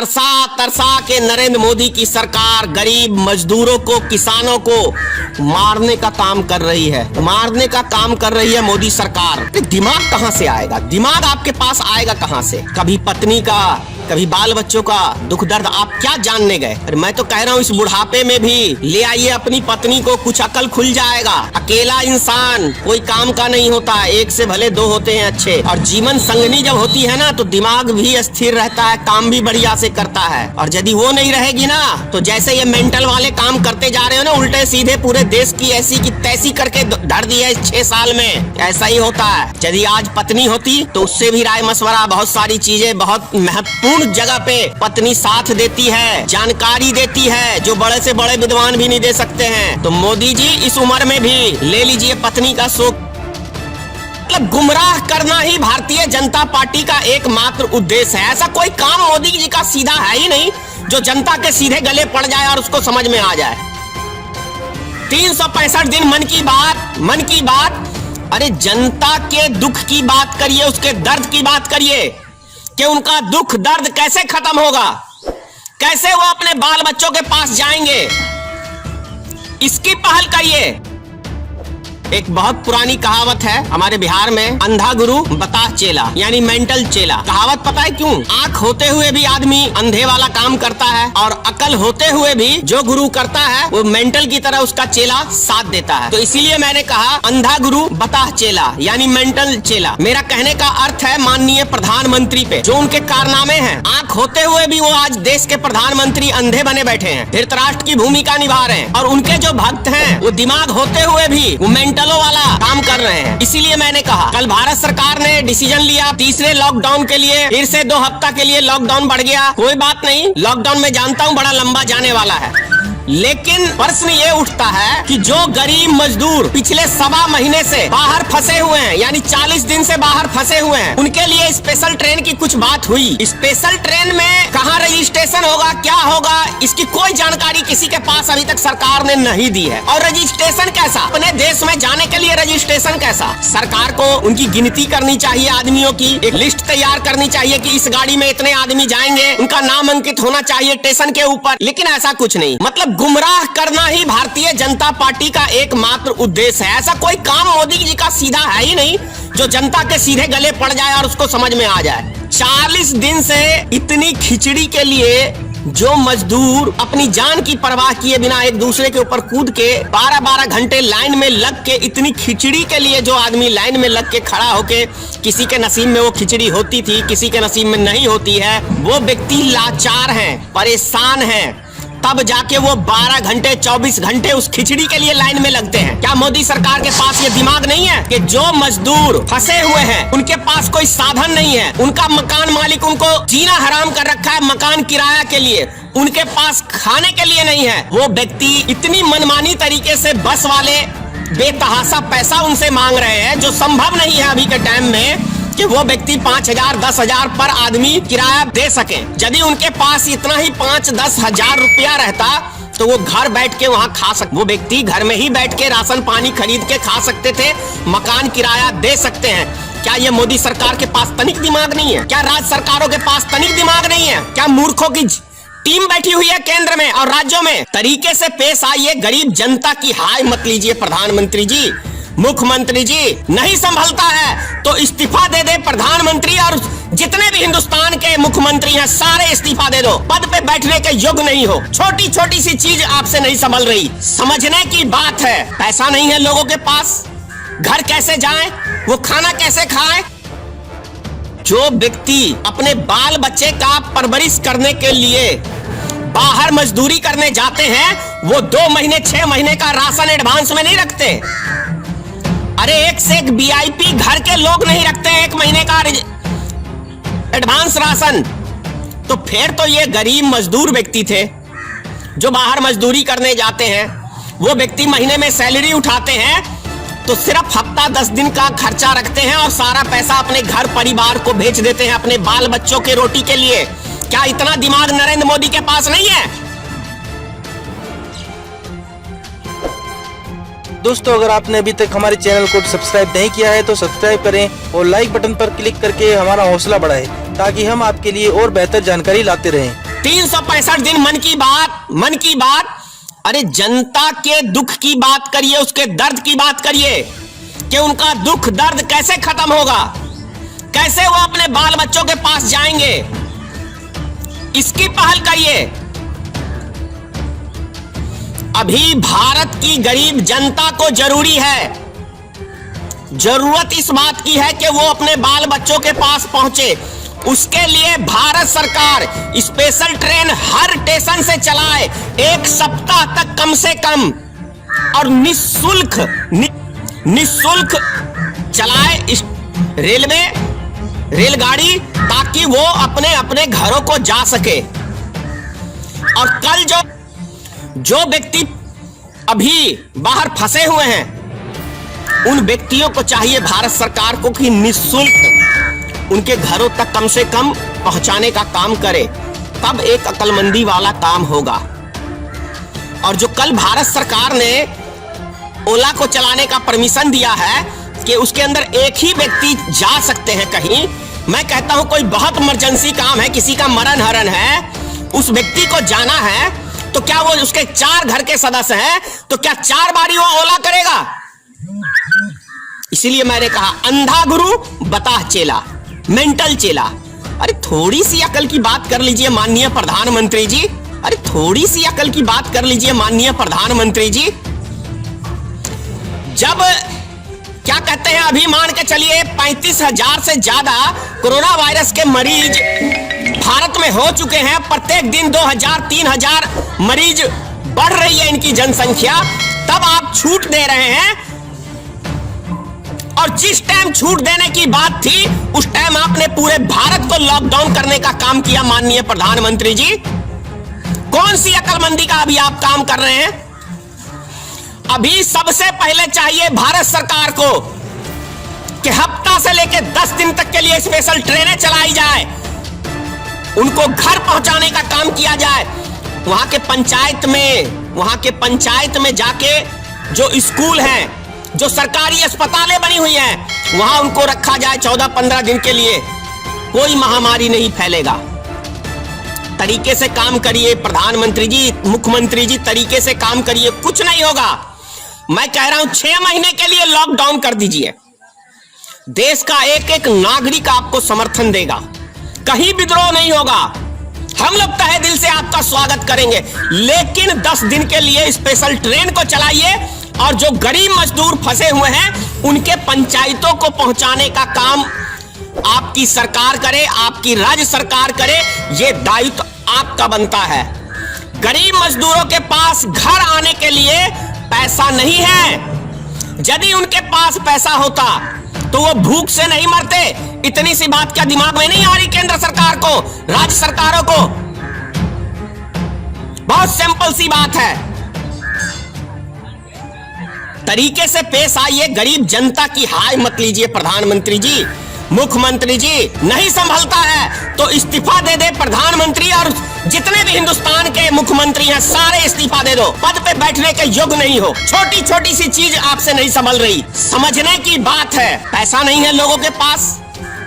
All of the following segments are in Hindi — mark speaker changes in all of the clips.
Speaker 1: तरसा तरसा के नरेंद्र मोदी की सरकार गरीब मजदूरों को, किसानों को मारने का काम कर रही है, मारने का काम कर रही है मोदी सरकार। दिमाग कहां से आएगा, दिमाग आपके पास आएगा कहां से? कभी पत्नी का, कभी बाल बच्चों का दुख दर्द आप क्या जानने गए? अरे मैं तो कह रहा हूँ इस बुढ़ापे में भी ले आइए अपनी पत्नी को, कुछ अकल खुल जाएगा। अकेला इंसान कोई काम का नहीं होता, एक से भले दो होते हैं अच्छे। और जीवन संगनी जब होती है ना तो दिमाग भी स्थिर रहता है, काम भी बढ़िया से करता है। और यदि वो नहीं रहेगी ना तो जैसे ये मेंटल वाले काम करते जा रहे हो ना, उल्टे सीधे पूरे देश की ऐसी की तैसी करके धर दी है 6 साल में, ऐसा ही होता है। यदि आज पत्नी होती तो उससे भी राय मशवरा, बहुत सारी चीजें, बहुत महत्वपूर्ण जगह पे पत्नी साथ देती है, जानकारी देती है, जो बड़े से बड़े विद्वान भी नहीं दे सकते हैं। तो मोदी जी इस उम्र में भी ले लीजिए पत्नी का शोक। मतलब गुमराह करना ही भारतीय जनता पार्टी का एकमात्र उद्देश्य है। ऐसा कोई काम मोदी जी का सीधा है ही नहीं जो जनता के सीधे गले पड़ जाए और उसको समझ में आ जाए। 365 दिन मन की बात। अरे जनता के दुख की बात करिए, उसके दर्द की बात करिए कि उनका दुख दर्द कैसे खत्म होगा, कैसे वो अपने बाल बच्चों के पास जाएंगे, इसकी पहल करिए। एक बहुत पुरानी कहावत है हमारे बिहार में, अंधा गुरु बता चेला, यानी मेंटल चेला। कहावत पता है क्यों? आंख होते हुए भी आदमी अंधे वाला काम करता है और अकल होते हुए भी जो गुरु करता है वो मेंटल की तरह उसका चेला साथ देता है। तो इसीलिए मैंने कहा अंधा गुरु बता चेला, यानी मेंटल चेला। मेरा कहने का अर्थ है माननीय प्रधानमंत्री पे जो उनके कारनामे हैं, आंख होते हुए भी वो आज देश के प्रधानमंत्री अंधे बने बैठे हैं, धृतराष्ट्र की भूमिका निभा रहे हैं। और उनके जो भक्त हैं वो दिमाग होते हुए भी वो वाला काम कर रहे हैं। इसीलिए मैंने कहा कल भारत सरकार ने डिसीजन लिया तीसरे लॉकडाउन के लिए, फिर से 2 हफ्ता के लिए लॉकडाउन बढ़ गया। कोई बात नहीं, लॉकडाउन में जानता हूं बड़ा लंबा जाने वाला है, लेकिन प्रश्न ये उठता है कि जो गरीब मजदूर पिछले 1.25 महीने से बाहर फंसे हुए हैं, यानी 40 दिन से बाहर फंसे हुए हैं, उनके लिए स्पेशल ट्रेन की कुछ बात हुई। स्पेशल ट्रेन में कहाँ रजिस्ट्रेशन होगा, क्या होगा, इसकी कोई जानकारी किसी के पास अभी तक सरकार ने नहीं दी है। और रजिस्ट्रेशन कैसा, अपने देश में जाने के लिए रजिस्ट्रेशन कैसा? सरकार को उनकी गिनती करनी चाहिए, आदमियों की एक लिस्ट तैयार करनी चाहिए कि इस गाड़ी में इतने आदमी जाएंगे, उनका नाम अंकित होना चाहिए स्टेशन के ऊपर, लेकिन ऐसा कुछ नहीं। मतलब गुमराह करना ही भारतीय जनता पार्टी का एकमात्र उद्देश्य है। ऐसा कोई काम मोदी जी का सीधा है ही नहीं जो जनता के सीधे गले पड़ जाए और उसको समझ में आ जाए। 40 दिन से इतनी खिचड़ी के लिए जो मजदूर अपनी जान की परवाह किए बिना एक दूसरे के ऊपर कूद के 12-12 घंटे लाइन में लग के, इतनी खिचड़ी के लिए जो आदमी लाइन में लग के खड़ा होके, किसी के नसीब में वो खिचड़ी होती थी, किसी के नसीब में नहीं होती है, वो व्यक्ति लाचार हैं, परेशान हैं, तब जाके वो 12 घंटे 24 घंटे उस खिचड़ी के लिए लाइन में लगते हैं। क्या मोदी सरकार के पास ये दिमाग नहीं है कि जो मजदूर फंसे हुए हैं उनके पास कोई साधन नहीं है, उनका मकान मालिक उनको जीना हराम कर रखा है मकान किराया के लिए, उनके पास खाने के लिए नहीं है, वो व्यक्ति इतनी मनमानी तरीके से बस वाले बेतहाशा पैसा उनसे मांग रहे हैं जो संभव नहीं है अभी के टाइम में कि वो व्यक्ति 5,000 10,000 पर आदमी किराया दे सके। यदि उनके पास इतना ही 5-10 हजार रुपया रहता तो वो घर बैठ के वहाँ खा सकते, वो व्यक्ति घर में ही बैठ के राशन पानी खरीद के खा सकते थे, मकान किराया दे सकते हैं। क्या ये मोदी सरकार के पास तनिक दिमाग नहीं है? क्या राज्य सरकारों के पास तनिक दिमाग नहीं है? क्या मूर्खों की टीम बैठी हुई है केंद्र में और राज्यों में? तरीके से पेश आइए, गरीब जनता की हाय मत लीजिए। प्रधानमंत्री जी, मुख्यमंत्री जी, नहीं संभलता है तो इस्तीफा दे दे प्रधानमंत्री, और जितने भी हिंदुस्तान के मुख्यमंत्री हैं सारे इस्तीफा दे दो, पद पे बैठने के योग्य नहीं हो। छोटी छोटी सी चीज आपसे नहीं संभल रही, समझने की बात है। पैसा नहीं है लोगों के पास, घर कैसे जाएं, वो खाना कैसे खाएं? जो व्यक्ति अपने बाल बच्चे का परवरिश करने के लिए बाहर मजदूरी करने जाते हैं वो 2 महीने 6 महीने का राशन एडवांस में नहीं रखते। अरे एक से एक वीआईपी घर के लोग नहीं रखते 1 महीने का एडवांस राशन। तो फिर तो ये गरीब मजदूर व्यक्ति थे जो बाहर मजदूरी करने जाते हैं, वो व्यक्ति महीने में सैलरी उठाते हैं तो सिर्फ हफ्ता 10 दिन का खर्चा रखते हैं और सारा पैसा अपने घर परिवार को भेज देते हैं अपने बाल बच्चों के रोटी के लिए। क्या इतना दिमाग नरेंद्र मोदी के पास नहीं है?
Speaker 2: दोस्तों, अगर आपने अभी तक हमारे चैनल को सब्सक्राइब नहीं किया है तो सब्सक्राइब करें और लाइक बटन पर क्लिक करके हमारा हौसला बढ़ाएं ताकि हम आपके लिए और बेहतर जानकारी लाते रहें।
Speaker 1: 365 दिन मन की बात। अरे जनता के दुख की बात करिए, उसके दर्द की बात करिए कि उनका दुख दर्द कैसे खत्म होगा, कैसे वो अपने बाल बच्चों के पास जाएंगे, इसकी पहल करिए। अभी भारत की गरीब जनता को जरूरत इस बात की है कि वो अपने बाल बच्चों के पास पहुंचे। उसके लिए भारत सरकार स्पेशल ट्रेन हर स्टेशन से चलाए, 1 सप्ताह तक कम से कम, और निःशुल्क चलाए रेलगाड़ी, ताकि वो अपने अपने घरों को जा सके। और कल जो व्यक्ति अभी बाहर फंसे हुए हैं, उन व्यक्तियों को चाहिए भारत सरकार को कि निःशुल्क उनके घरों तक कम से कम पहुंचाने का काम करे, तब एक अक्लमंदी वाला काम होगा। और जो कल भारत सरकार ने ओला को चलाने का परमिशन दिया है कि उसके अंदर एक ही व्यक्ति जा सकते हैं कहीं, मैं कहता हूं कोई बहुत इमरजेंसी काम है, किसी का मरण हरण है, उस व्यक्ति को जाना है, तो क्या वो उसके 4 घर के सदस्य हैं, तो क्या 4 बारी वो ओला करेगा? इसीलिए मैंने कहा अंधा गुरु बता चेला, मेंटल चेला। अरे थोड़ी सी अकल की बात कर लीजिए माननीय प्रधानमंत्री जी, अरे थोड़ी सी अकल की बात कर लीजिए माननीय प्रधानमंत्री जी। जब क्या कहते हैं, अभी मान के चलिए 35,000 से ज्यादा कोरोना वायरस के मरीज भारत में हो चुके हैं, प्रत्येक दिन 2,000-3,000 मरीज बढ़ रही है इनकी जनसंख्या, तब आप छूट दे रहे हैं। और जिस टाइम छूट देने की बात थी, उस टाइम आपने पूरे भारत को लॉकडाउन करने का काम किया माननीय प्रधानमंत्री जी। कौन सी अक्लमंदी का अभी आप काम कर रहे हैं? अभी सबसे पहले चाहिए भारत सरकार को कि हफ्ता से लेकर 10 दिन तक के लिए स्पेशल ट्रेनें चलाई जाए, उनको घर पहुंचाने का काम किया जाए। वहां के पंचायत में जाके जो स्कूल हैं, जो सरकारी अस्पतालें बनी हुई हैं, वहां उनको रखा जाए 14-15 दिन के लिए, कोई महामारी नहीं फैलेगा। तरीके से काम करिए प्रधानमंत्री जी, मुख्यमंत्री जी, तरीके से काम करिए, कुछ नहीं होगा। मैं कह रहा हूं 6 महीने के लिए लॉकडाउन कर दीजिए, देश का एक एक नागरिक आपको समर्थन देगा, कहीं विद्रोह नहीं होगा। हम लोग तहे दिल से आपका स्वागत करेंगे, लेकिन 10 दिन के लिए स्पेशल ट्रेन को चलाइए और जो गरीब मजदूर फंसे हुए हैं उनके पंचायतों को पहुंचाने का काम आपकी सरकार करे, आपकी राज्य सरकार करे। ये दायित्व आपका बनता है। गरीब मजदूरों के पास घर आने के लिए पैसा नहीं है। यदि उनके पास पैसा होता तो वो भूख से नहीं मरते। इतनी सी बात क्या दिमाग में नहीं आ रही केंद्र सरकार को, राज्य सरकारों को? बहुत सिंपल सी बात है। तरीके से पेश आइए, गरीब जनता की हाय मत लीजिए प्रधानमंत्री जी, मुख्यमंत्री जी। नहीं संभलता है तो इस्तीफा दे दे प्रधानमंत्री, और जितने भी हिंदुस्तान के मुख्यमंत्री हैं सारे इस्तीफा दे दो। पद पे बैठने के योग्य नहीं हो। छोटी छोटी सी चीज आपसे नहीं संभल रही। समझने की बात है, पैसा नहीं है लोगों के पास,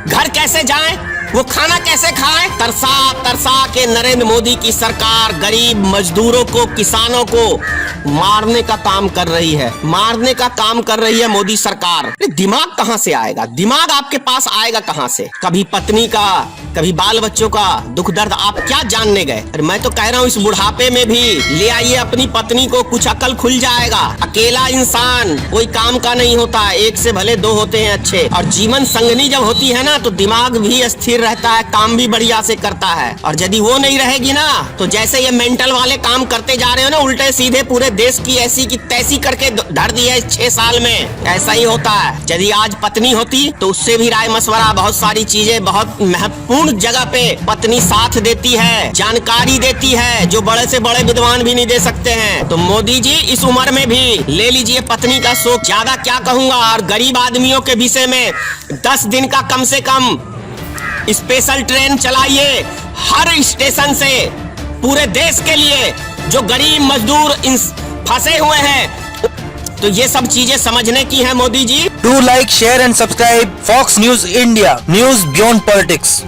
Speaker 1: घर कैसे जाएं, वो खाना कैसे खाएं? तरसा तरसा के नरेंद्र मोदी की सरकार गरीब मजदूरों को, किसानों को मारने का काम कर रही है, मारने का काम कर रही है मोदी सरकार। दिमाग कहां से आएगा? दिमाग आपके पास आएगा कहां से? कभी पत्नी का, कभी बाल बच्चों का दुख दर्द आप क्या जानने गए? अरे मैं तो कह रहा हूं इस बुढ़ापे में भी ले आइए अपनी पत्नी को, कुछ अकल खुल जाएगा। अकेला इंसान कोई काम का नहीं होता, एक से भले 2 होते हैं अच्छे। और जीवन संगनी जब होती है ना तो दिमाग भी स्थिर रहता है, काम भी बढ़िया से करता है। और यदि वो नहीं रहेगी ना तो जैसे ये मेंटल वाले काम करते जा रहे हो ना, उल्टे सीधे पूरे देश की ऐसी की तैसी करके धर दी है 6 साल में। ऐसा ही होता है। यदि आज पत्नी होती तो उससे भी राय मशवरा, बहुत सारी चीजें, बहुत महत्वपूर्ण जगह पे पत्नी साथ देती है, जानकारी देती है, जो बड़े से बड़े विद्वान भी नहीं दे सकते हैं। तो मोदी जी इस उम्र में भी ले लीजिए पत्नी का शोक। ज्यादा क्या कहूंगा। और गरीब आदमियों के विषय में 10 दिन का कम से कम स्पेशल ट्रेन चलाइए हर स्टेशन से, पूरे देश के लिए, जो गरीब मजदूर फंसे हुए हैं। तो ये सब चीजें समझने की है Modi ji.
Speaker 2: Do like, share and subscribe Fox News India, news beyond politics.